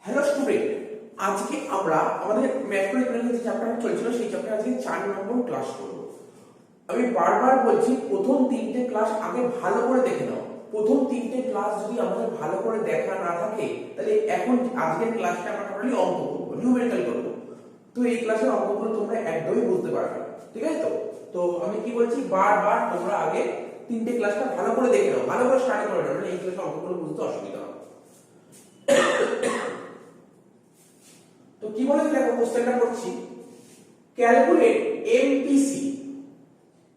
Hello student, আজকে আমরা আমাদের ম্যাথমেটিক্যাল যে চ্যাপ্টার চলছিল সেই চ্যাপ্টার আজকে 4 নম্বর ক্লাস করব। আমি বারবার বলছি প্রথম তিনটে ক্লাস আগে ভালো করে দেখে নাও। প্রথম তিনটে ক্লাস যদি আমাদের ভালো করে দেখা না থাকে তাহলে এখন আজকের ক্লাসটা আমরা টোটালি অঙ্ক করব, নিউমেরিক্যাল করব। তো এই ক্লাসের অঙ্কগুলো তোমরা একদমই বুঝতে পারবে না, ঠিক আছে? তো আমি কি বলছি, বারবার তোমরা আগে তিনটে ক্লাসটা ভালো করে দেখে নাও, ভালো করে স্টাডি করে নাও, এই ক্লাসের অঙ্কগুলো বুঝতে অসুবিধা হবে। তো কি বলে দেখো, কোশ্চেনটা করছি, ক্যালকুলেট এমপিসি,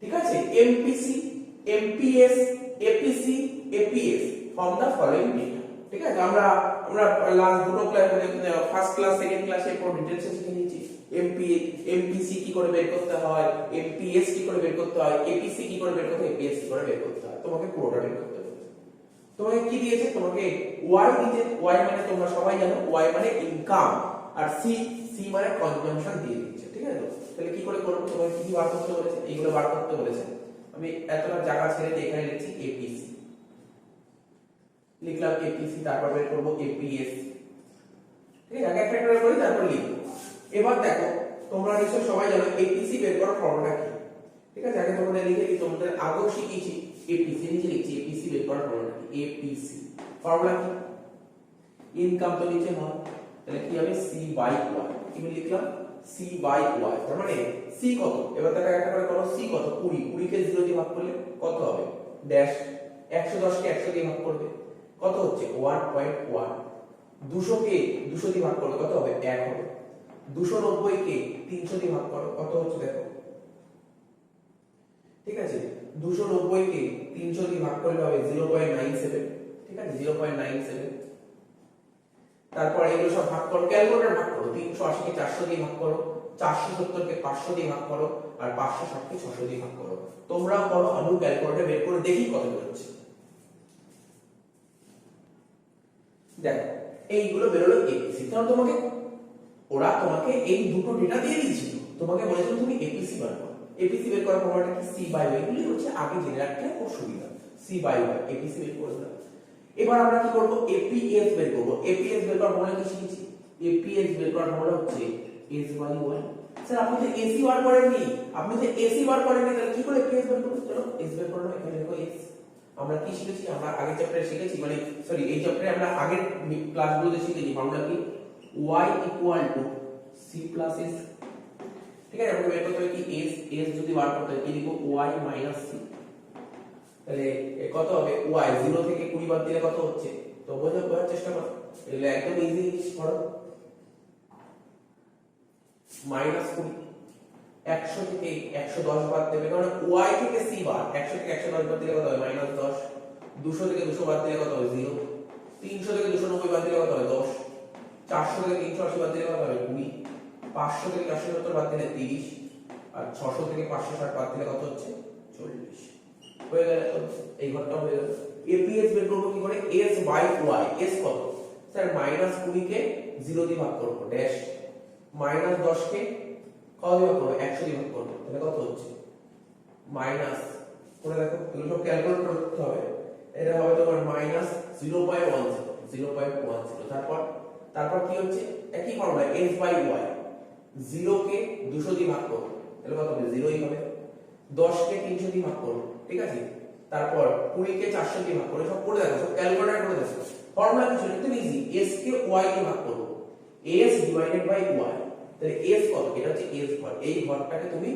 ঠিক আছে? MPC, MPS, APC, APS from the following data. ঠিক আছে, আমরা লাস্ট দুটো ক্লাস ফার্স্ট ক্লাস সেকেন্ড ক্লাসে পুরো ডিটেইলসে শিখে নিয়েছি এমপিসি কি করে বের করতে হয়, এমপিএস কি করে বের করতে হয়, এপিসি কি করে বের করতে হয়, এপিএস কি করে বের করতে হয়। তোমাকে পুরোটা বের করতে হবে। তোমাকে কি দিয়েছে? তোমাকে ওয়াই দিয়েছে। ওয়াই মানে তোমরা সবাই জানো, ওয়াই মানে ইনকাম, আর সি মানে কনজাম্পশন দিয়ে দিচ্ছে, ঠিক আছে? তাহলে কি করে করব? তোমাকে কি বার করতে বলেছে? এইগুলো বার করতে বলেছে। আমি এতটা জায়গা ছেড়ে এখানে লিখছি এপিসি, লিখলাম এপিসি, তারপর বের করব এপিএস। ঠিক আছে, আগে একটা করে করি তারপর লিখব। এবার দেখো, তোমরা নিশ্চয়ই সবাই জানো এপিসি বের করার ফর্মুলা কি। ঠিক আছে, আগে তোমাদের লিখে দিই, তোমাদের আগেও শিখিয়েছি। এপিসি নিচে লিখছি এপিসি বের করার ফর্মুলা কি। এপিসি ফর্মুলা কি? ইনকাম তো নিচে হয়, তাহলে কি হবে? C by Y. কি লিখলাম? C by Y. তার মানে সি কত? এবার দেখো একটা করে করো। সি কত? 20। 20 কে 0 দিয়ে ভাগ করলে কত হবে? ড্যাশ। 110 কে 100 দিয়ে ভাগ করবে কত হচ্ছে? 1.1। 200 কে 200 দিয়ে ভাগ করলে কত হবে? 1 হবে। 290 কে 300 দিয়ে ভাগ করো কত হচ্ছে দেখো। ঠিক আছে, 290 কে 300 দিয়ে ভাগ করলে হবে 0.97। ঠিক আছে, 0.97। তারপর এগুলো সব ভাগ করো, ক্যালকুলেটর ভাগ করো। 380 কে 400 দিয়ে ভাগ করো, 470 কে 500 দিয়ে ভাগ করো, আর 560 কে 600 দিয়ে ভাগ করো। তোমরা করো, আমি ক্যালকুলেটর বের করে দেখি কত বেরোচ্ছে। দেখো এইগুলো বেরোলো এপিসি। তাহলে তোমাকে এই দুটো ডেটা দিয়ে দিয়েছিল, তোমাকে বলেছিল তুমি এপিসি বার করো। এপিসি বের করার ফর্মুলাটা কি? C by Y. এগুলি হচ্ছে আগে জেনে রাখলে খুব সুবিধা। সি বাই ওয়াই, এপিসি বের করে দিলাম। এবার আমরা কি করব? এপিএস বের করব। এপিএস বের করার ফর্মুলা কি শিখেছি? এপিএস বের করার ফর্মুলা হচ্ছে এস বাই ওয়াই। স্যার আপনি তো এসি বার করেননি, তাহলে কি করে এপিএস বের করব? চলো এস বের করব। এখানে দেখো এস। আমরা কি শিখেছি? আমরা আগের চ্যাপ্টারে শিখেছি, মানে সরি এই চ্যাপ্টারে আমরা আগের ক্লাসগুলোতে শিখেছি ফর্মুলা কি? y equal two c plus s। ঠিক আছে, আমরা বের করতে হবে কি? s যদি বার করতে হয় কি লিখব? y minus c। তাহলে কত হবে? y 0 থেকে 20 বাদ দিলে কত হচ্ছে? তো বোঝার চেষ্টা করো, এগুলো একদম ইজি জিনিস। করো মাইনাস 20, 100 থেকে 110 বাদ দেবে, কারণ y থেকে c বার, 100 থেকে 110 বাদ দিলে কত হবে? মাইনাস 10। 200 থেকে 200 বাদ দিলে কত হবে? 0। 300 থেকে 290 বাদ দিলে কত হবে? 10। 400 থেকে 380 বাদ দিলে কত হবে? 20। 500 থেকে 470 বাদ দিলে 30, আর 600 থেকে 560 বাদ দিলে কত হচ্ছে? 40। হয়ে গেল। তো এই ঘরটা হয়ে গেল। এপিএস বের করব কি করে? s by y। s কত? স্যার মাইনাস 20 কে 0 দিয়ে ভাগ করব, ড্যাশ। মাইনাস 10 কে কত দিয়ে ভাগ করব? 100 দিয়ে ভাগ করব, তাহলে কত হচ্ছে? মাইনাস করে দেখো, এগুলো সব ক্যালকুলেট করতে হবে। এটা হবে তোমার মাইনাস 0.10। তারপর কি হচ্ছে? একই ফর্মুলা s বাই y। 0 কে 200 দিয়ে ভাগ করব, তাহলে কত হবে? 0ই হবে। 10 কে 300 দিয়ে ভাগ করব, ঠিক আছে? তারপর 20 কে 400 দিয়ে ভাগ করব। সব করে দেখো, সব ক্যালকুলেটর করে দেখো। ফর্মুলা কি ছিল? একদম ইজি। s কে y দিয়ে ভাগ করব, s ডিভাইডেড বাই y। তাহলে s কত? এটা হচ্ছে s ঘর। এই ঘরটাকে তুমি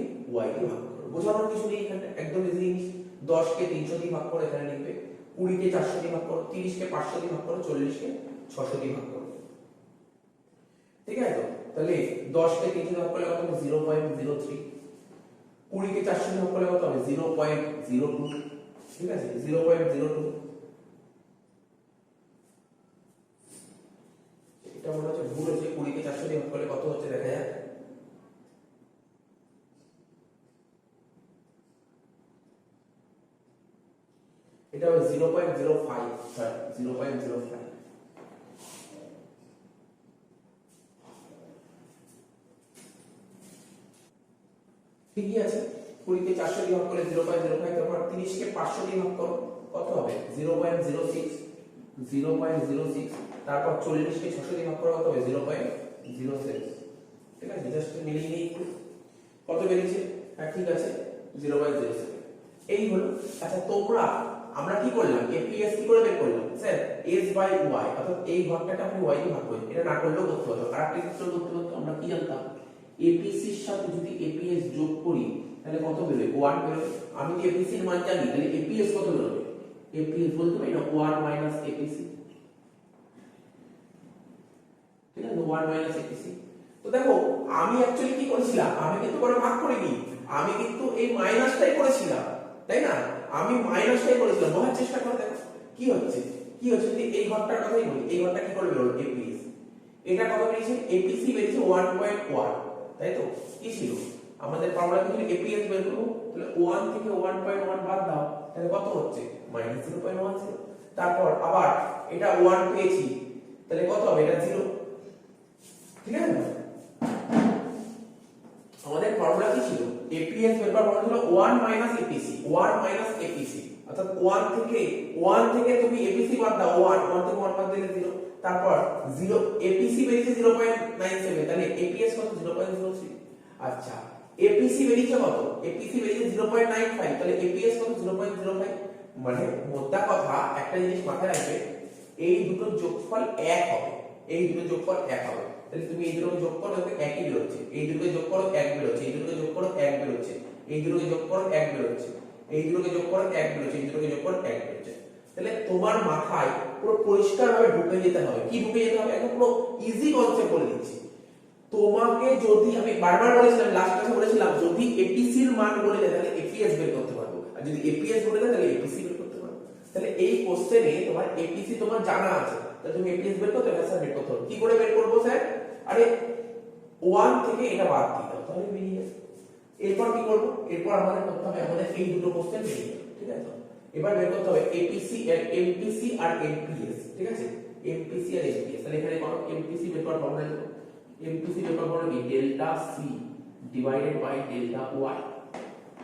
y দিয়ে ভাগ করো। বোঝানোর কিছু নেই এখানে, একদম ইজি জিনিস। 10 কে 300 দিয়ে ভাগ করে এখানে লিখবে, 20 কে 400 দিয়ে ভাগ করো, 30 কে 500 দিয়ে ভাগ করো, 40 কে 600 দিয়ে ভাগ করো। ঠিক আছে? তো তাহলে 10 কে 300 দিয়ে ভাগ করলে কত হবে? 0.03। 20 কে 400 দিয়ে ভাগ করলে কত হবে? 0.02। ঠিক আছে, 0.02। এটা মনে হচ্ছে ভুল হচ্ছে। 20 কে 400 দিয়ে ভাগ করলে কত হচ্ছে দেখা যাক। এটা হবে 0.05। সরি, 0.05। ঠিকই আছে। 20 কে 400 দিয়ে ভাগ করলে 0.05, তারপর 30 কে 500 দিয়ে ভাগ করো কত হবে 0.06, 0.06, তারপর 40 কে 600 দিয়ে ভাগ করো কত হবে 0.06। ঠিক আছে, জাস্ট মিলিয়ে নিই একটু কত বেরিয়েছে। হ্যাঁ ঠিক আছে 0.07 এই হলো। আচ্ছা তোমরা আমরা কি করলাম এপিএস কি করে বের করলাম স্যার s বাই y, অর্থাৎ এই ভাগটাকে আপনি y দিয়ে ভাগ করেন, এটা না করলেও করতে হতো। আরেকটা ক্ষেত্রে করতে হতো, আমরা কি জানতাম এপিসি এর সাথে যদি এপিএস যোগ করি তাহলে কত বেরোবে 1 বেরোবে। আমি যদি এপিসি এর মান জানি তাহলে এপিএস কত বেরোবে, এপিএস বলতে পারি না 1 মাইনাস এপিসি। ঠিক আছে 1 মাইনাস এপিসি। তো দেখো আমি অ্যাকচুয়ালি কি করেছিলাম, আমি কিন্তু করে ভাগ করিনি, আমি কিন্তু এই মাইনাসটাই করেছিলাম, তাই না? আমি মাইনাসটাই করেছিলাম। বোঝার চেষ্টা করে দেখো কি হচ্ছে যদি এই ঘরটার কথাই বলি, এই ঘরটা কি করে বেরোলো এপিএস, এটা কত বেরিয়েছে এপিসি বেরিয়েছে 1.1, তাই তো? কি ছিল আমাদের ফর্মুলা কি ছিল এপিএস বের করব, তাহলে 1 থেকে 1.1 বাদ দাও তাহলে কত হচ্ছে -0.10। তারপর আবার এটা 1 পেয়েছি তাহলে কত হবে এটা 0। ঠিক আছে না? আমাদের ফর্মুলা কি ছিল এপিএস বের করার ফর্মুলা ছিল 1 মাইনাস এপিসি, 1 মাইনাস এপিসি, অর্থাৎ 1 থেকে তুমি এপিসি বাদ দাও 1 থেকে 1 বাদ দিলে 0, তারপর 0 এপিসি বেরিয়েছে 0.97, তাহলে এপিএস কত 0.03। আচ্ছা এপিসি বেরিয়েছে কত, এপিসি বেরিয়েছে 0.95, তাহলে এপিএস কত 0.05। মানে মোদ্দা কথা একটা জিনিস মাথায় রাখবে, এই দুটো যোগফল এক হবে, এই দুটো যোগফল এক হবে। তাহলে তুমি এই দুটোকে যোগ করো দেখবে একই বেরোচ্ছে, এই দুটোকে যোগ করো এক বেরোচ্ছে, এই দুটোকে যোগ করো এক বেরোচ্ছে, এই দুটোকে যোগ করো এক বেরোচ্ছে, এই দুটোকে যোগ করো এক বেরোচ্ছে, এই দুটোকে যোগ করো এক বেরোচ্ছে। তাহলে তোমার মাথায় পুরো পরিষ্কারভাবে ঢুকে যেতে হবে। কি ঢুকে যেতে হবে, একদম পুরো ইজি কনসেপ্ট বলে দিচ্ছি তোমাকে। যদি আমি বারবার বলেছিলাম, লাস্ট ক্লাসে বলেছিলাম, যদি এপিসি এর মান বলে দেয় তাহলে এপিএস বের করতে পারবো, আর যদি এপিএস বলে দেয় তাহলে এপিসি বের করতে পারবো। তাহলে এই কোশ্চেনে তোমার এপিসি তোমার জানা আছে, তাহলে তুমি এপিএস বের করতে হবে, স্যার বের করতে হবে। কি করে বের করবো স্যার, আরে 1 থেকে এটা বাদ দিয়ে দাও তাহলে বেরিয়ে যাবে। এরপর কি করব, এরপর আমাদের করতে হবে আমাদের এই দুটো কোশ্চেন বেরিয়ে যাবে। ঠিক আছে, এবার বের করতে হবে এপিসি আর এমপিসি আর এমপিএস। ঠিক আছে এমপিসি আর এমপিএস, তাহলে এখানে করো এমপিসি বের করার ফর্মুলা লিখো, এমপিসি বের করার ফর্মুলা কি delta C divided by delta Y.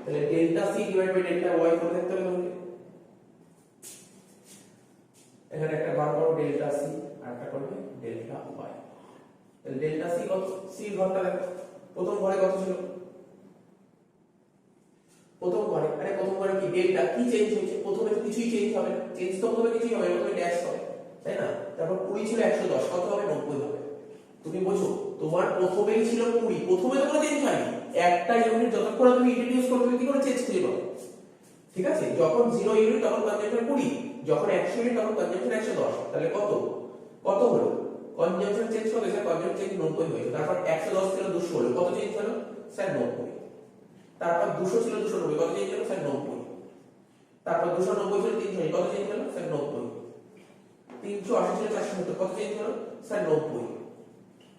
তাহলে delta C divided by delta Y করে দেখতে হবে তোমাকে। এখানে একটা বার করো ডেল্টা সি আর একটা করবে ডেল্টা ওয়াই। তাহলে ডেল্টা সি কত, সি ঘরটা দেখো প্রথম ঘরে কত ছিল, প্রথম ঘরে, আরে প্রথম ঘরে কি ডেল্টা কি চেঞ্জ হয়েছে, প্রথমে তো কিছুই চেঞ্জ হবে না, চেঞ্জ তো প্রথমে কিছুই হবে না, প্রথমে ড্যাশ হবে, তাই না? তারপর 20 ছিল 110, কত হবে 90 হবে। তুমি বোঝো তোমার প্রথমেই ছিল 20, প্রথমে তো কোনো চেঞ্জ হয়নি, একটা ইউনিট যতক্ষণ তুমি ইন্ট্রোডিউস করবে কি করে চেঞ্জ খুঁজে পাবে। ঠিক আছে, যখন 0 ইউনিট তখন কনজাম্পশন 20, যখন 100 ইউনিট তখন কনজাম্পশন 110, তাহলে কত কত হলো কনজাম্পশন চেঞ্জ হবে স্যার, কনজাম্পশন চেঞ্জ 90 হয়েছে। তারপর 110 ছিল 200 হলো, কত চেঞ্জ হলো স্যার 90। তারপর 200 ছিল 290, কত চেঞ্জ হলো স্যার 90। তারপর 290 ছিল 300, কত চেঞ্জ হলো স্যার 90। 380 ছিল 470, কত চেঞ্জ হলো স্যার 90।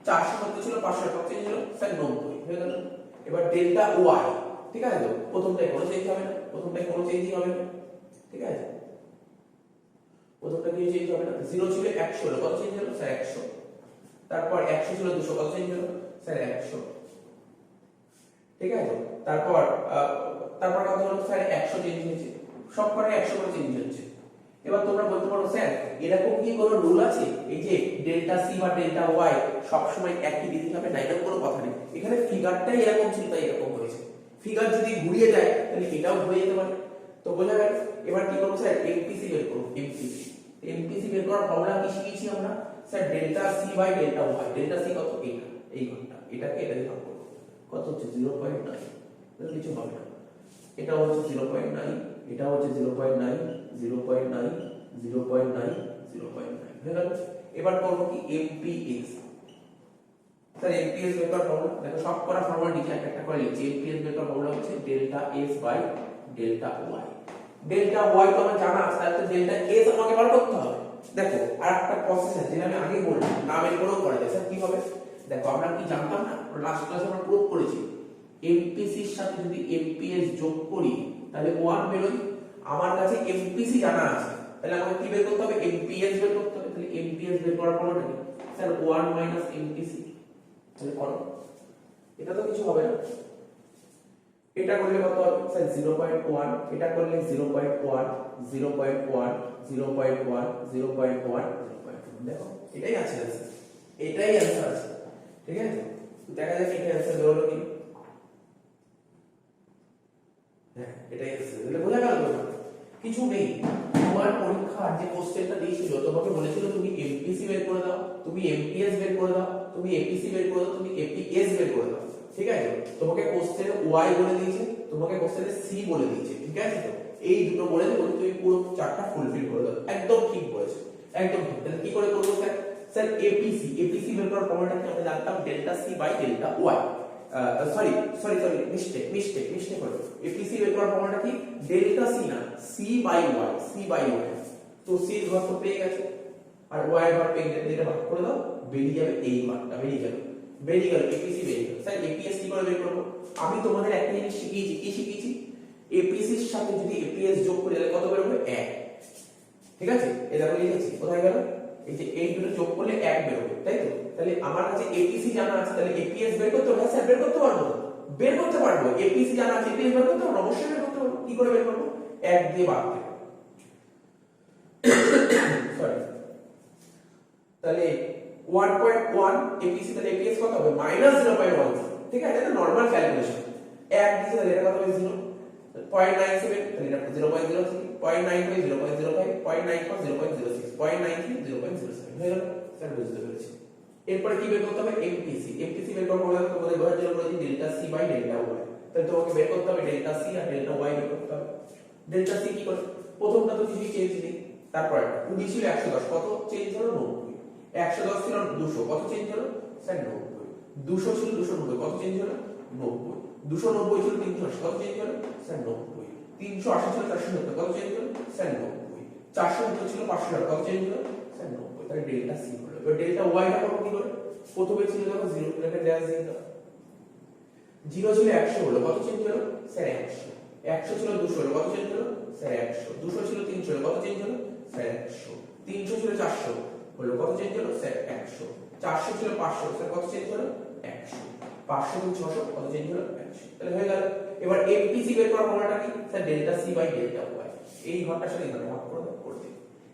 470 ছিল 500, কত চেঞ্জ হলো স্যার 90 হয়ে গেল। এবার ডেল্টা ওয়াই, ঠিক আছে তো প্রথমটায় কোনো চেঞ্জ হবে না, প্রথমটায় কোনো চেঞ্জই হবে না। ঠিক আছে, প্রথমটা কিছু চেঞ্জ হবে না। 0 ছিল 100 হলো, কত চেঞ্জ হলো স্যার 100। তারপর 100 ছিল 200, কত চেঞ্জ হলো স্যার 100। ঠিক আছে, তারপর কত হলো স্যার 100 চেঞ্জ হয়েছে, সব করে 100 করে চেঞ্জ হচ্ছে। এবার তোমরা বলতে পারো স্যার এরকম কি কোনো রুল আছে, এই যে ডেল্টা সি বা ডেল্টা ওয়াই সব সময় একই দিতে হবে না, এরকম কোনো কথা নেই। এখানে ফিগারটাই এরকম ছিল তাই এরকম হয়েছে, ফিগার যদি ঘুরিয়ে যায় তাহলে এটাও ঘুরে যেতে পারে। তো বোঝা গেল। এবার কি করব স্যার এমপিসি বের করব, এমপিসি বের করার ফর্মুলা কি শিখেছি আমরা sir delta C by delta Y. Delta C কত, এইটা এই ঘরটা, এটাকে এটা দিয়ে ভাগ করব, কত হচ্ছে 0.9, তাহলে কিছু হবে না। এটা হচ্ছে 0.9, এটা হচ্ছে 0.9, 0.9, 0.9, 0.9 হয়ে গেল। এবার করব কি এমপিএস। স্যার এমপিএস বের করার ফর্মুলা দেখো, সব করা ফর্মুলা নিচে একটা করে লিখছি। এমপিএস বের করার ফর্মুলা হচ্ছে delta S by delta Y. Delta Y তো আমার জানা আছে, তাহলে ডেল্টা এস আমাকে বার করতে হবে। দেখো আরেকটা প্রসেস আছে যেটা আমি আগে বললাম, না বের করেও করা যায়। স্যার কি হবে, দেখো আমরা কি জানতাম না, লাস্ট ক্লাসে আমরা প্রুভ করেছি এমপিসি এর সাথে যদি এমপিএস যোগ করি তাহলে 1 বেরোয়। আমার কাছে এমপিসি জানা আছে, তাহলে আমাকে কি বের করতে হবে এমপিএস বের করতে হবে। তাহলে এমপিএস বের করার ফর্মুলা কি স্যার 1 মাইনাস এমপিসি। তাহলে করো, এটা তো কিছু হবে না, এটা করলে কত হবে স্যার 0.1, এটা করলে 0.1 0.1 0.1 0.1 দেখো এটাই আছে आंसर, এটাই आंसर আছে। ঠিক আছে, তো দেখা যাক এটা आंसर হলো কি। হ্যাঁ এটাই आंसर, তাহলে বোঝা গেল তো কিছু নেই। তোমার পরীক্ষার যে কোশ্চেনটা দিয়েছিল তোমাকে বলেছিল তুমি এমপিসি বের করে দাও, তুমি এমপিএস বের করে দাও, তুমি এপিসি বের করে দাও, তুমি এপিএস বের করে দাও। ঠিক আছে, তোমাকে কোশ্চেনে ওয়াই বলে দিয়েছে, তোমাকে কোশ্চেনে সি বলে দিয়েছে। ঠিক আছে, তো এই দুটো বলে দেবো তুমি পুরো চারটা ফুলফিল করে দাও। একদম ঠিক বলেছো, একদম ঠিক। তাহলে কি করে করব স্যার? স্যার এপিসি, এপিসি বের করার ফর্মুলাটা কি আমরা জানতাম? Delta C by delta Y. Sorry mistake হলো। এপিসি বের করার ফর্মুলাটা কি? ডেল্টা সি না, সি বাই ওয়াই। তো সি এর ঘর তো পেয়ে গেছে, আর ওয়াই এর ঘর পেয়ে গেলে এটা ভাগ করে দাও, বেরিয়ে যাবে এই মানটা, বেরিয়ে গেল এপিসি বেরিয়ে গেল। স্যার এপিএস কি করে বের করব? আমি তোমাদের একটা জিনিস শিখিয়েছি, কি শিখিয়েছি? এপিসি এর সাথে যদি এপিএস যোগ করি তাহলে কত বের হবে? 1। ঠিক আছে, এটা আমি লিখেছি, কোথায় গেল? এই যে এই দুটো যোগ করলে 1 বের হবে, তাই তো? তাহলে আমার কাছে এপিসি জানা আছে, তাহলে এপিএস বের করতে হবে। স্যার বের করতে পারবো, বের করতে পারবো। এপিসি জানা আছে, এপিএস বের করতে পারবো, অবশ্যই বের করতে পারবো। কি করে বের করব? 1 দিয়ে ভাগ দেব। সরি, তাহলে 1.1 এপিসি, তাহলে এপিএস কত হবে? -0.1। ঠিক আছে, এটা নরমাল ক্যালকুলেশন। 1 দিয়েছে তাহলে এটা কত হবে? 0। 0.97, তাহলে এটা 0.03, 0.95 0.05, 0.94 0.06, 0.93 0.07 হয়ে গেল। স্যার বুঝতে পেরেছি। এরপরে কি বের করতে হবে? এমপিসি। এমপিসি বের করার পরে তোমাদের বোঝার জন্য বলেছি delta C by delta Y. তাহলে তোমাকে বের করতে হবে ডেল্টা সি আর ডেল্টা ওয়াই বের করতে হবে। ডেল্টা সি কি করে? প্রথমটা তো কিছুই চেঞ্জ নেই, তারপর 20 ছিল 110, কত চেঞ্জ হলো? 90। 110 ছিল 200, কত চেঞ্জ হলো? স্যার 90। 200 ছিল 290, কত চেঞ্জ হলো? 90। 290 ছিল 380, কত চেঞ্জ হলো? স্যার 90। 380 ছিল 470, কত চেঞ্জ হলো? স্যার 90। 470 ছিল 500, কত চেঞ্জ হলো? স্যার 90। তাহলে ডেল্টা সি হলো। এবার ডেল্টা ওয়াই টা করব কি করে? প্রথমে ছিল দেখো 0 প্লেটে ড্যাশ দিয়ে দাও। 0 ছিল 100 হলো, কত চেঞ্জ হলো? স্যার 100। 100 ছিল 200 হলো, কত চেঞ্জ হলো? স্যার 100। 200 ছিল 300 হলো, কত চেঞ্জ হলো? স্যার 100। 300 ছিল 400 হলো, কত চেঞ্জ হলো? স্যার 100। 400 ছিল 500, স্যার কত চেঞ্জ হলো? 100। 500 থেকে 600, কত চেঞ্জ হলো? 100। তাহলে হয়ে গেল। এবার এমপিসি বের করার ফর্মুলাটা কি? Sir delta C by delta Y. এই ঘরটার সাথে এখানে ভাগ করে দাও, করে দিই।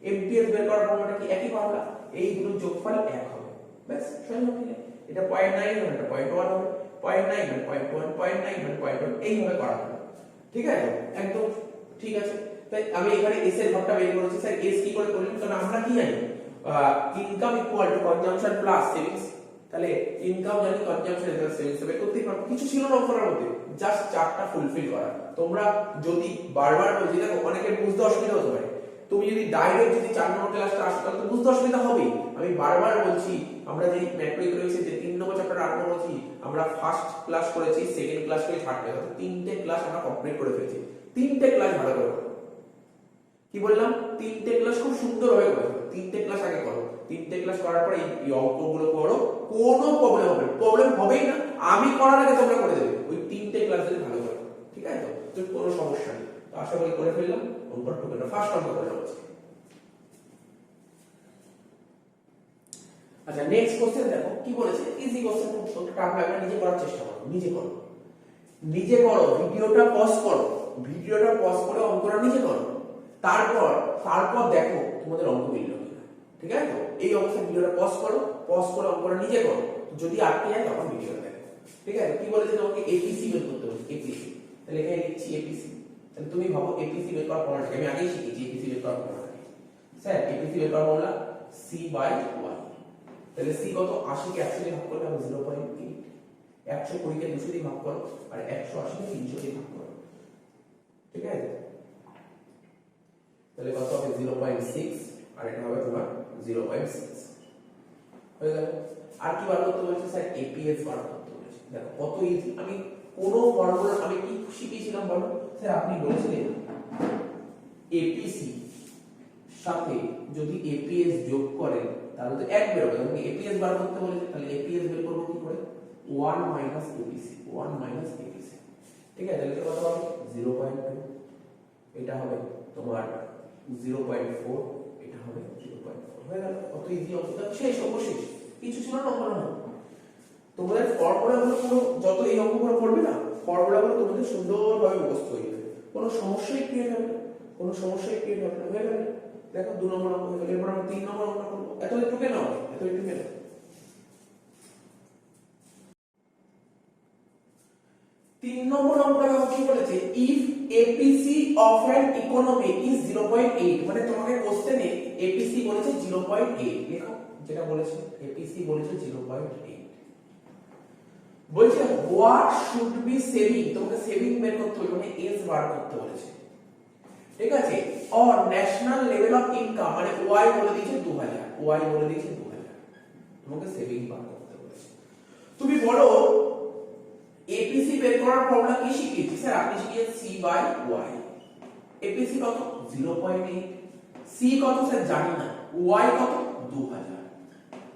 এমপিএস বের করার ফর্মুলাটা কি? একই ফর্মুলা, এই দুটো যোগফল 1 হবে। ব্যাস, সহজ হবে। এটা 0.9 হবে, এটা 0.1 হবে। 0.9 মানে 0.1, 0.9 মানে 0.1, এইভাবে করা হবে। ঠিক আছে, একদম ঠিক আছে। তাই আমি এখানে এস এর ঘরটা বের করেছি। স্যার এস কি করে করলাম? কারণ আমরা কি জানি? Income equal to consumption plus savings. তাহলে ইনকাম জানি, কনজাম্পশন ইকুয়াল সেভিংস বের করতেই পারবো। কিছু ছিল না অঙ্কটার মধ্যে, জাস্ট চারটা ফুলফিল করা। তোমরা যদি বারবার বলছি, দেখো অনেকের বুঝতে অসুবিধা হতে পারে। তুমি যদি ডাইরেক্ট যদি 4 নম্বর ক্লাসটা আসো তাহলে তো বুঝতে অসুবিধা হবেই। আমি বারবার বলছি, আমরা যে ম্যাক্রো ইকোনমিক্সের যে 3 নম্বর চ্যাপ্টার আরম্ভ করেছি, আমরা ফার্স্ট ক্লাস করেছি, সেকেন্ড ক্লাস করেছি, থার্ড ক্লাস, তিনটে ক্লাস আমরা কমপ্লিট করে ফেলেছি। তিনটে ক্লাস ভালো করে করো। কি বললাম? তিনটে ক্লাস খুব সুন্দরভাবে করো। তিনটে ক্লাস আগে করো, তিনটে ক্লাস করার পরে এই অঙ্কগুলো করো, কোনো প্রবলেম হবে না। প্রবলেম হবেই না, আমি করার আগে তোমরা করে দেবে। ওই তিনটে ক্লাস যদি ভালো করে, ঠিক আছে তো কোনো সমস্যা নেই। তো আশা করি করে ফেললাম। অঙ্কটা টুকুটা ফার্স্ট অঙ্ক করে হচ্ছে। আচ্ছা, নেক্সট কোশ্চেন দেখো কি বলেছে। ইজি কোশ্চেন, খুব টাফ লাগবে, নিজে করার চেষ্টা করো, নিজে করো, নিজে করো। ভিডিওটা পজ করো, ভিডিওটা পজ করে অঙ্কটা নিজে করো। তারপর দেখো তোমাদের অঙ্ক মিলল কিনা। ঠিক আছে, তো এই অবস্থায় ভিডিওটা পজ করো, পজ করে অঙ্কটা নিজে করো। যদি আটকে যায় তখন ভিডিওটা দেখো। ঠিক আছে, কি বলেছে তোমাকে? এপিসি বের করতে বলেছে, এপিসি। তাহলে এখানে লিখছি এপিসি। তাহলে তুমি ভাবো এপিসি বের করার ফর্মুলাটা আমি আগেই শিখেছি। এপিসি বের করার ফর্মুলা স্যার, এপিসি বের করার ফর্মুলা সি বাই ওয়াই। তাহলে সি কত? 80 কে 100 দিয়ে ভাগ করলে হবে 0.8। 120 কে 200 দিয়ে ভাগ করো, আর 180 কে 300 দিয়ে ভাগ করো। ঠিক আছে, তাহলে কত হবে? 0.6, আর এটা হবে তোমার 0.6 হয়ে গেল। আর কি বার করতে বলেছে? স্যার এপিএস বার করতে বলেছে। দেখো কত ইজি। আমি কোন ফর্মুলা আমি কি শিখিয়েছিলাম বলো? স্যার আপনি বলেছিলেন এপিসি সাথে যদি এপিএস যোগ করেন তাহলে তো 1 বের হবে। তুমি এপিএস বার করতে বলেছে, তাহলে এপিএস বের করব কি করে? 1 মাইনাস এপিসি, 1 মাইনাস এপিসি। ঠিক আছে, তাহলে কত হবে? 0.2। এটা হবে তোমার 0.4, এটা হবে 0.4। হয়ে গেল। কত ইজি অঙ্কটা, শেষ, অঙ্ক শেষ। কিছু ছিল না অঙ্ক না। তোমাদের ফর্মুলাগুলো পুরো যত এই অঙ্কগুলো করবে না, ফর্মুলাগুলো তোমাদের সুন্দরভাবে মুখস্থ হয়ে যাবে, কোনো সমস্যাই ক্রিয়েট হবে না, কোনো সমস্যাই ক্রিয়েট হবে না। হয়ে গেল, দেখো 2 নম্বর অঙ্ক হয়ে গেল। এরপর আমরা 3 নম্বর অঙ্ক করবো। এত একটু কেন, এত একটু কেন? 3 নম্বর অঙ্কটা কি বলেছে, if APC of an economy is 0.8, মানে তোমাকে কোশ্চেনে এপিসি বলেছে 0.8, দেখো যেটা বলেছে এপিসি বলেছে 0.8, বলছে হোয়াট শুড বি সেভিং, তোমাকে সেভিং বের করতে হবে, মানে এস বার করতে বলেছে, ঠিক আছে। Or national level of income, মানে ওয়াই বলে দিয়েছে 2000, ওয়াই বলে দিয়েছে 2000, তোমাকে সেভিং বার করতে বলেছে। তুমি বলো এপিসি বের করার ফর্মুলা কি শিখিয়েছি? স্যার আপনি শিখিয়েছেন সি বাই ওয়াই। এপিসি কত? 0.8। সি কত স্যার জানি না, ওয়াই কত? 2000।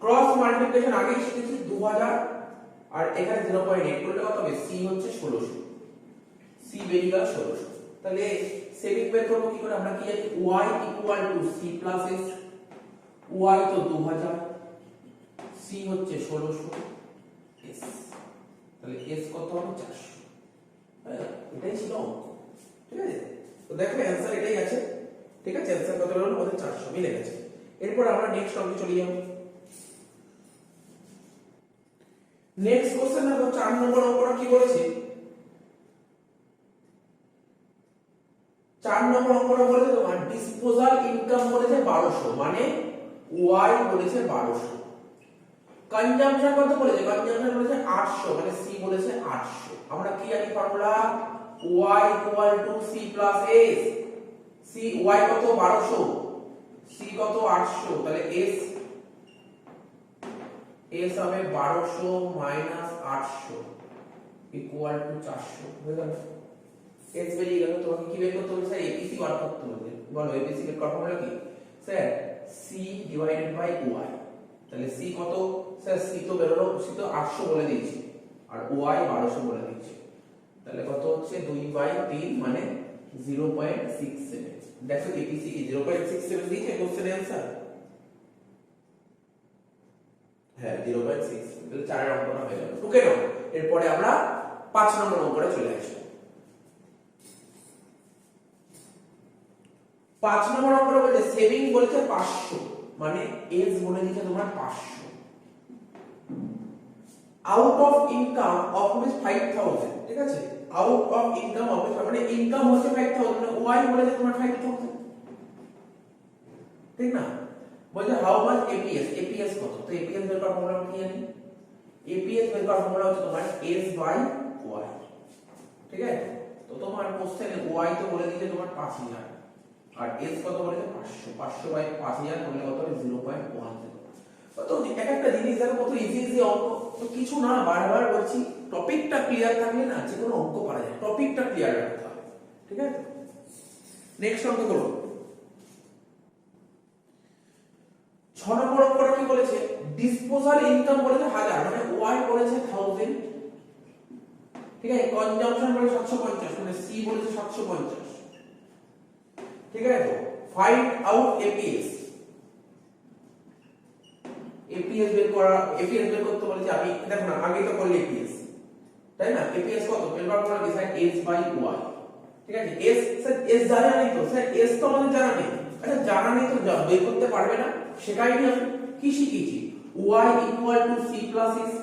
ক্রস মাল্টিপ্লিকেশন আগে শিখেছি 2000 আর এখানে 0.8 করলে কত হবে? সি হচ্ছে 1600, সি বেরিয়ে গেল 1600। তাহলে সেভিং বের করব কি করে? আমরা কি জানি Y equal to C plus S, Y তো 2000, সি হচ্ছে 1600, এস, তাহলে এস কত হবে? 400। এটাই ছিল অঙ্ক, ঠিক আছে। তো দেখো অ্যানসার এটাই আছে, ঠিক আছে। অ্যানসার কত হলো? আমাদের 400 মিলে গেছে। এরপর আমরা নেক্সট অঙ্কে চলে যাব। নেক্সট কোশ্চেন দেখো 4 নম্বর অঙ্কটা কি বলেছে? 4 নম্বর অঙ্কটা বলেছে তোমার ডিসপোজাল ইনকাম বলেছে 1200, মানে ওয়াই বলেছে 1200। কনজাম্পশন কত বলেছে? কনজাম্পশন বলেছে 800, মানে সি বলেছে 800। আমরা কি জানি formula? y equal to C plus S. C y কত? 1200, সি কত? 800, তাহলে এস হবে 1200 মাইনাস 800 ইকুয়াল টু 400। হয়ে গেল, এস বেরিয়ে গেল। তোমাকে কি বের করতে হবে? স্যার এপিসি বার করতে হবে। বলো এপিসি বের করার ফর্মুলা কি? Sir C divided by Y. তাহলে সি কত? স্যার সি তো বেরোলো, সি তো 800 বলে দিয়েছি আর ওয়াই 1200 বলে দিয়েছি, তাহলে কত হচ্ছে? 2/3 মানে 0.67। দেখো এপিসি কি 0.67 দিয়েছে কোশ্চেনের आंसर? হ্যাঁ 0.6। তাহলে 4 এর অঙ্কটা হয়ে গেল। ওকে নাও, এরপরে আমরা 5 নম্বর অঙ্কটা চলে আসি। 5 নম্বর অঙ্কটা বলছে সেভিং বলেছে 500, মানে এস বলে দিয়েছে তোমার 500। Out of income of rupees 5000, ঠিক আছে। আউট অফ ইনকাম অফ, মানে ইনকাম হচ্ছে 5000, মানে ওয়াই বলেছে তোমার 5000, ঠিক না। বলছে হাউ মাচ এপিএস, এপিএস কত? তো এপিএস বের করার ফর্মুলা কি জানি? এপিএস বের করার ফর্মুলা হচ্ছে তোমার এস বাই ওয়াই, ঠিক আছে। তো তোমার কোশ্চেনে ওয়াই তো বলে দিয়েছে তোমার 5000 আর এস কত বলেছে? 500, 500 বাই 5000 করলে কত হবে? 0.10। তো এক একটা জিনিস দেখো কত ইজি ইজি অঙ্ক। তো কিছু না, বারবার বলছি টপিকটা ক্লিয়ার থাকলে না যে কোনো অঙ্ক পারা যায়, টপিকটা ক্লিয়ার রাখতে হবে, ঠিক আছে। নেক্সট অঙ্ক করব। 6 নম্বর অঙ্কটা কি বলেছে? ডিসপোজাল ইনকাম বলেছে 1000, মানে ওয়াই বলেছে 1000, ঠিক আছে। কনজাম্পশন বলেছে 750, মানে সি বলেছে 750, ঠিক আছে। তো ফাইন্ড আউট এপিএস। এপিএস বের করতে বলেছে। আমি দেখো না, আগে তো করলে এপিএস, তাই না। এপিএস কত বের করার পর কি? স্যার এস বাই ওয়াই, ঠিক আছে। এস, স্যার এস জানা নেই তো, স্যার এস তো আমাদের জানা নেই। আচ্ছা জানা নেই তো বের করতে পারবে না, সেটাই আমি কি শিখেছি? Y equal to C plus S.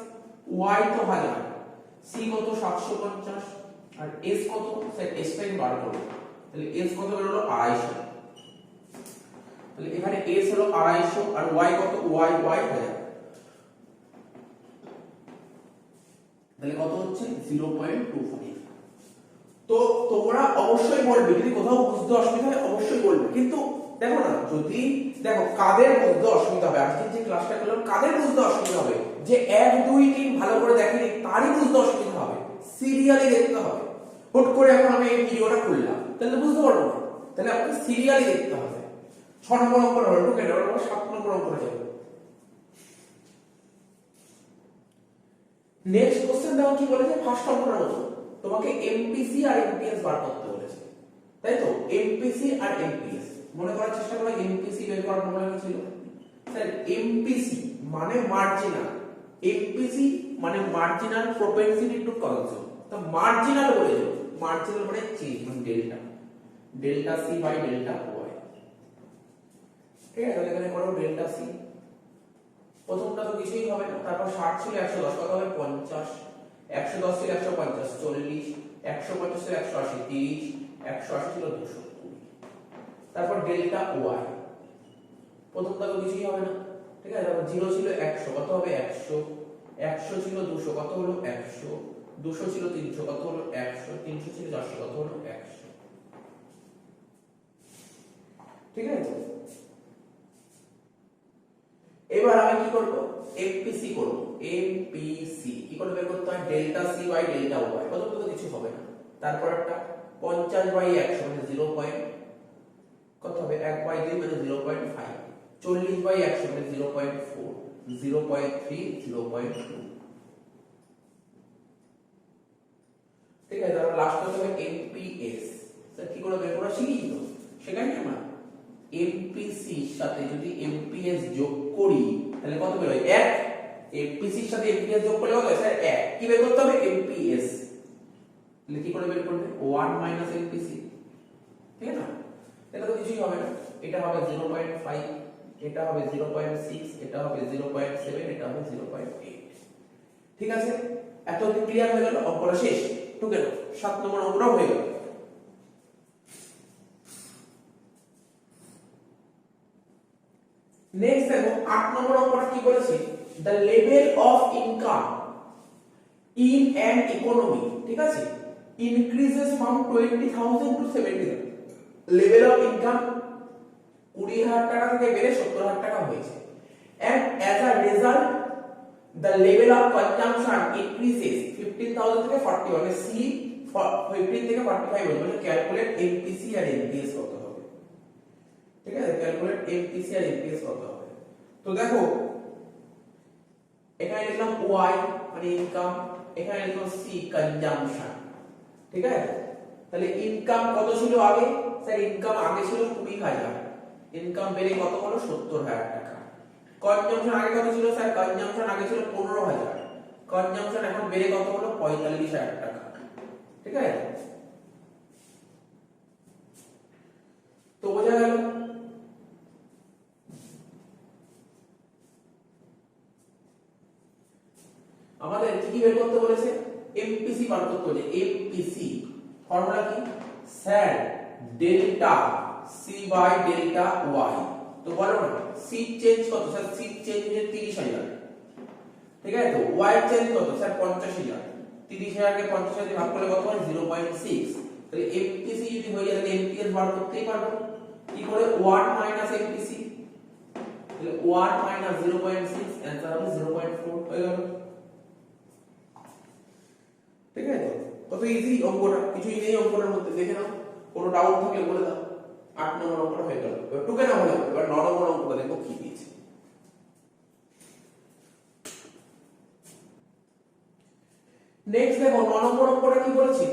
Y তো 1000, সি কত? 750 আর এস কত? স্যার এস টাইম বার করব, তাহলে এস কত বের হলো? 250। তাহলে এখানে এস হলো 250 আর ওয়াই কত? ওয়াই 1000, তাহলে কত হচ্ছে? 0.25। তো তোমরা অবশ্যই বলবে যদি কোথাও বুঝতে অসুবিধা হয়, অবশ্যই বলবে। কিন্তু দেখো না, যদি দেখো কাদের বুঝতে অসুবিধা হবে, আজকে যে ক্লাসটা করলাম কাদের বুঝতে অসুবিধা হবে, যে 1 2 3 ভালো করে দেখেনি তারই বুঝতে অসুবিধা হবে। সিরিয়ালি দেখতে হবে। হুট করে এখন আমি এই ভিডিওটা খুললাম তাহলে বুঝতে পারবো না, তাহলে আপনাকে সিরিয়ালি দেখতে হবে। 6 নম্বর অঙ্ক হলো, ঢুকে যাবে। 7 নম্বর অঙ্ক যাবে। নেক্সট কোশ্চেন দেখো কি বলেছে? ফার্স্ট অঙ্কটার মতো তোমাকে এমপিসি আর এমপিএস বার করতে বলেছে, তাই তো। এমপিসি আর এমপিএস মনে করার চেষ্টা করো। এমপিসি বের করার ফর্মুলা কি ছিল? স্যার এমপিসি মানে মার্জিনাল, এমপিসি মানে মার্জিনাল প্রপেনসিটি টু কনজিউম, তো মার্জিনাল বলেছে, মার্জিনাল মানে চেঞ্জ মানে delta, delta C by delta Y. ঠিক আছে, তাহলে এখানে করো ডেল্টা সি, প্রথমটা তো কিছুই হবে না, তারপর 60 ছিল 110 কত হবে 50, 110 ছিল 150 40, 150 ছিল 180 30, 180 ছিল 220, তারপর ডেল্টা ওয়াই, প্রথমটা তো কিছুই হবে না, ঠিক আছে, তারপর 0 ছিল 100 কত হবে 100, 100 ছিল 200 কত হলো 100, 200 ছিল 300 কত হলো 100, 300 ছিল 400 কত হলো 100। ঠিক আছে, এবার আমি কি করব, এমপিসি করব, এমপিসি কি করে বের করতে হয়, delta C by delta Y, প্রথম তো কিছু হবে না, তারপর একটা 50 বাই 100 মানে 0 পয়েন্ট কত হবে 1 বাই 2 মানে 0.5, 40 বাই 100 মানে 0.4, 0.3, 0.2। ঠিক আছে, তারপর লাস্ট কত হবে এমপিএস, স্যার কি করে বের করা শিখি তো, সেখানে আমরা এমপিসি এর সাথে যদি এমপিএস যোগ করি তাহলে কত বের হয় 1, এমপিসি এর সাথে এমপিএস যোগ করলে কত হয় স্যার 1, কি বের করতে হবে এমপিএস, তাহলে কি করে বের করবে 1 মাইনাস এমপিসি, ঠিক আছে না, এটা তো কিছুই হবে না, এটা হবে 0.5, এটা হবে 0.6, এটা হবে 0.7, এটা হবে 0.8। ঠিক আছে, এত অবধি ক্লিয়ার হয়ে গেল, অঙ্কটা শেষ, টুকে 7 নম্বর অঙ্কটা হয়ে গেল। নেক্সট দেখো 8 নম্বর অঙ্কটা কি বলেছে, the level of income in an economy, ঠিক আছে, increases from 20,000 to 70,000, level of income 20,000 টাকা থেকে বেড়ে 70,000 টাকা হয়েছে, and as a result the level of consumption increases 15,000 থেকে 40, মানে C 15 থেকে 45 হলো, মানে ক্যালকুলেট এমপিসি আর এমপিএস কত হবে। ঠিক আছে, ক্যালকুলেট এমপিসি আর এমপিএস কত হবে। তো দেখো এখানে লিখলাম ওয়াই মানে ইনকাম, এখানে লিখলাম সি কনজাম্পশন। ঠিক আছে, তাহলে ইনকাম কত ছিল আগে, স্যার ইনকাম আগে ছিল 20,000, ইনকাম বেড়ে কত হলো 70,000 টাকা। কনজাম্পশন আগে কত ছিল স্যার, কনজাম্পশন আগে ছিল 15,000, কনজাম্পশন এখন বেড়ে কত হলো 45,000 টাকা। ঠিক আছে, তো বোঝা গেল আমাদের কি বের করতে বলেছে, এমপিসি বার করতে বলেছে। এমপিসি ফর্মুলা কি sir, delta C by delta Y. তো বলো না সি চেঞ্জ কত স্যার, সি চেঞ্জ হচ্ছে 30,000, ঠিক আছে, তো ওয়াই চেঞ্জ কত স্যার 50,000, 30,000 কে 50,000 দিয়ে ভাগ করলে কত হয় 0.6, তাহলে এমপিসি যদি হয়ে যায় তাহলে এমপিএস বার করতেই পারবো, কি করে 1 মাইনাস এমপিসি, তাহলে 1 মাইনাস 0.6 आंसर হবে 0.4 হয়ে গেল। ঠিক আছে, কত ইজি অঙ্কটা, কিছুই নেই অঙ্কটার মধ্যে, দেখে নাও, কোনো ডাউট থাকলে বলে দাও। 8 নম্বর অঙ্কটা হয়ে গেল, এবার টুকে না হলো, এবার 9 নম্বর অঙ্কটা দেখো কি দিয়েছে। নেক্সট দেখো 9 নম্বর অঙ্কটা কি বলেছে,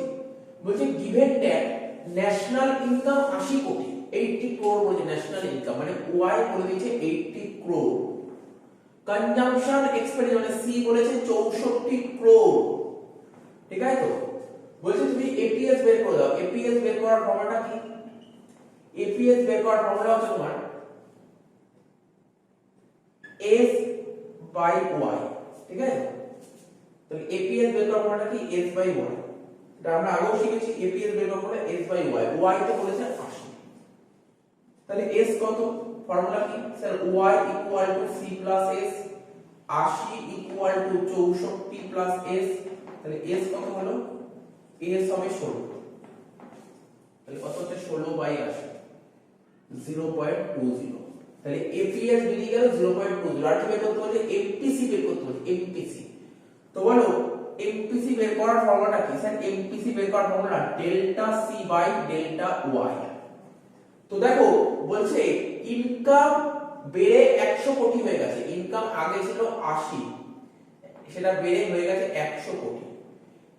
বলছে গিভেন দ্যাট ন্যাশনাল ইনকাম 80 কোটি, 80 crore বলে ন্যাশনাল ইনকাম, মানে ওয়াই বলে দিয়েছে 80 crore, কনজাম্পশন এক্সপেন্ডিচার মানে সি বলেছে 64 crore। ঠিক আছে, তো বলছে তুমি এপিএস বের করে দাও, এপিএস বের করার ফর্মুলাটা কি, এপিএস বের করার ফর্মুলা হচ্ছে তোমার এস বাই ওয়াই। ঠিক আছে, তাহলে এপিএস বের করার ফর্মুলাটা কি এস বাই ওয়াই, এটা আমরা আগেও শিখেছি, এপিএস বের করার formula S by Y, Y তে বলেছে 80, তাহলে এস কত, ফর্মুলা কি sir Y equal to C plus S, 80 equal to 64 plus S, তাহলে এস কত হলো, এস হবে 16, তাহলে কত হচ্ছে 16 বাই 80, 0.20, তাহলে এপিএস বেরিয়ে গেল 0.20, আর কি বের করতে বলছে এমপিসি বের করতে বলছে, এমপিসি। তো বলো এমপিসি বের করার ফর্মুলাটা কি স্যার, এমপিসি বের করার formula delta C by delta Y. তো দেখো বলছে ইনকাম বেড়ে 100 কোটি হয়ে গেছে, ইনকাম আগে ছিল 80, সেটা বেড়ে হয়ে গেছে 100 কোটি,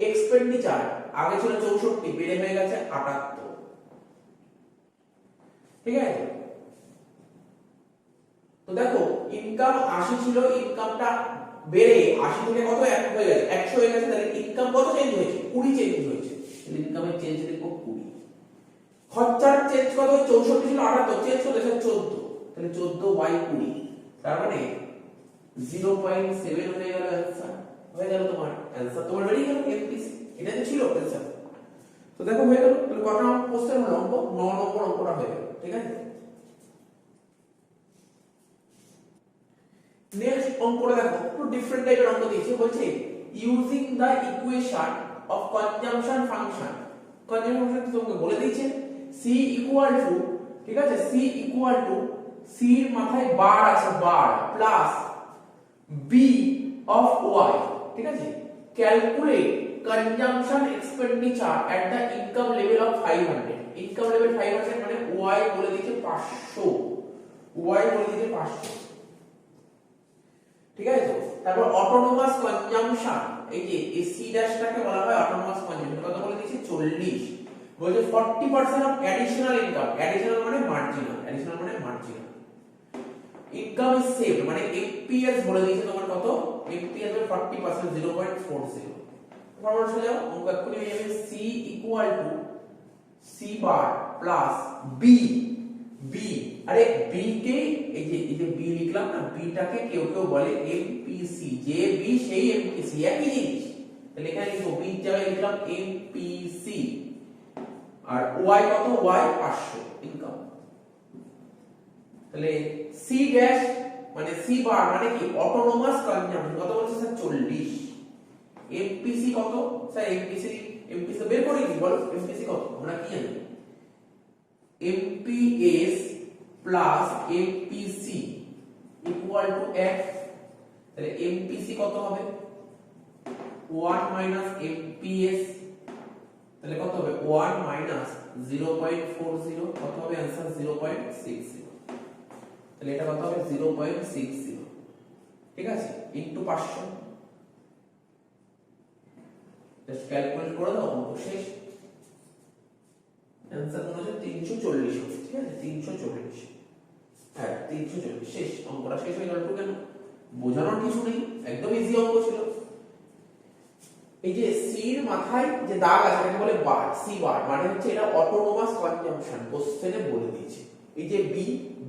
এক্সপেন্ডিচার আগে ছিল 64, বেড়ে হয়ে গেছে 78। ঠিক আছে, তো দেখো ইনকাম 80 ছিল, ইনকামটা বেড়ে 80 থেকে কত এক হয়ে গেছে 100 হয়ে গেছে, তাহলে ইনকাম কত চেঞ্জ হয়েছে 20 চেঞ্জ হয়েছে, তাহলে ইনকামের চেঞ্জ দেখো 20। খরচার চেঞ্জ কত 64 ছিল 78 চেঞ্জ কত 14, তাহলে 14/20, তার মানে 0.7 হয়ে গেল आंसर, হয়ে গেল তোমার आंसर, তোমার বেরিয়ে গেল এমপিসি, এটা তো ছিল आंसर। তো দেখো হয়ে গেল, তাহলে কত নম্বর কোশ্চেন হলো অঙ্ক 9 নম্বর অঙ্কটা হয়ে গেল, ঠিক আছে। নেক্সট অঙ্কটা দেখো একটু ডিফারেন্ট টাইপের অঙ্ক দিয়েছে, বলছে using the equation of consumption function. Consumption function তোমাকে বলে দিয়েছে c ইকুয়াল টু, ঠিক আছে, c ইকুয়াল টু c এর মাথায় বার আছে bar plus b of y, ঠিক আছে, calculate consumption expenditure at the income level of 500। Income level 500 মানে y বলে দিয়েছে 500, y বলে দিয়েছে 500, ঠিক আছে। তো তারপর অটোনোমাস কনজাম্পশন, এই যে এসি ড্যাশটাকে বলা হয় অটোনোমাস কনজাম্পশন, কত বলে দিয়েছে 40, বলছে 40% অফ অ্যাডিশনাল ইনকাম, অ্যাডিশনাল মানে মার্জিনাল, অ্যাডিশনাল মানে মার্জিনাল ইনকাম ইজ সেভড, মানে এফপিএস বলে দিয়েছে তোমার কত, এফপিএস এর 40% 0.40। ফর্মুলা চলে যাও, অঙ্ক এক্ষুনি হয়ে যাবে c equal to c bar plus b, b আরে b কে এই যে b লিখলাম না, b টাকে কেউ কেউ বলে এমপিসি, যে b সেই এমপিসি একই জিনিস, তাহলে এখানে লিখব b এর জায়গায় লিখলাম এমপিসি, আর y কত y 500 ইনকাম, তাহলে c ড্যাশ মানে c বার মানে কি অটোনোমাস কনজাম্পশন কত বলছে স্যার 40, এমপিসি কত স্যার, এমপিসি বের করে কি বল, এমপিসি কত আমরা কি জানি, amps plus MPC equal to f, তাহলে এমপিসি কত হবে 1 মাইনাস এমপিএস, তাহলে কত হবে 1 মাইনাস 0.40, কত হবে आंसर 0.60, তাহলে এটা কত হবে 0.60, ঠিক আছে, ইনটু 500, জাস্ট ক্যালকুলেট করে দাও অঙ্ক শেষ। आंसर মনে হচ্ছে 340 হবে, ঠিক আছে 340, হ্যাঁ 340 শেষ, অঙ্কটা শেষ হয়ে গেল। কেন বোঝানোর কিছু নেই, একদম ইজি অঙ্ক ছিল। এই যে c এর মাথায় যে দাগ আছে এটাকে বলে বার, c বার মানে হচ্ছে এটা অটোনোমাস কনজাম্পশন, কোশ্চেনে বলে দিয়েছে। এই যে b,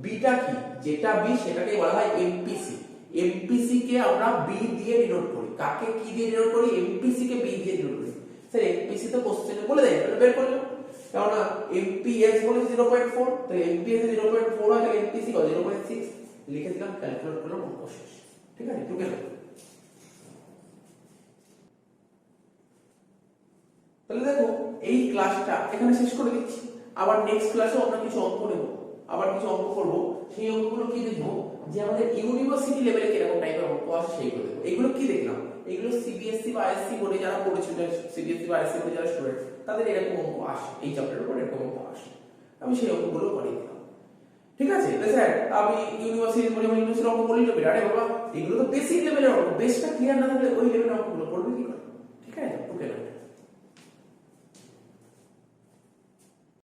bটা কি, যেটা b সেটাকে বলা হয় এমপিসি, এমপিসি কে আমরা b দিয়ে ডিনোট করি, কাকে কি দিয়ে ডিনোট করি, এমপিসি কে b দিয়ে ডিনোট করি। স্যার এমপিসি তো কোশ্চেনে বলে দেয়, এটা বের করলাম, কারণ এমপিএস বলে 0.4, তো এমপিএস 0.4 হয়, তাহলে এমপিসি কত 0.6 লিখে দিলাম, ক্যালকুলেট করলাম, অঙ্ক শেষ, ঠিক আছে। টুকে না, তাহলে দেখো এই ক্লাসটা এখানে শেষ করে দিচ্ছি, আবার নেক্সট ক্লাসে আমরা কিছু অঙ্ক নেব, আবার কিছু অঙ্ক করব, সেই অঙ্কগুলো কি দেখবো যে আমাদের ইউনিভার্সিটি লেভেলে কিরকম টাইপের অঙ্ক আসে সেইগুলো দেখবো। এগুলো কি দেখলাম, এগুলো সিবিএসসি বা আইএসসি বোর্ডে যারা পড়েছিল, সিবিএসসি বা আইএসসি বোর্ডে যারা স্টুডেন্ট তাদের এরকম অঙ্ক আসে, এই চ্যাপ্টারের উপর এরকম অঙ্ক আসে, আমি সেই অঙ্কগুলো করিয়ে দিলাম, ঠিক আছে। স্যার আমি ইউনিভার্সিটি বলে ইউনিভার্সিটির অঙ্ক বলি না, আরে বাবা এগুলো তো বেসিক লেভেলের অঙ্ক, বেসটা ক্লিয়ার না থাকলে ওই লেভেলের অঙ্কগুলো পড়বে কি করে, ঠিক আছে। ওকে না।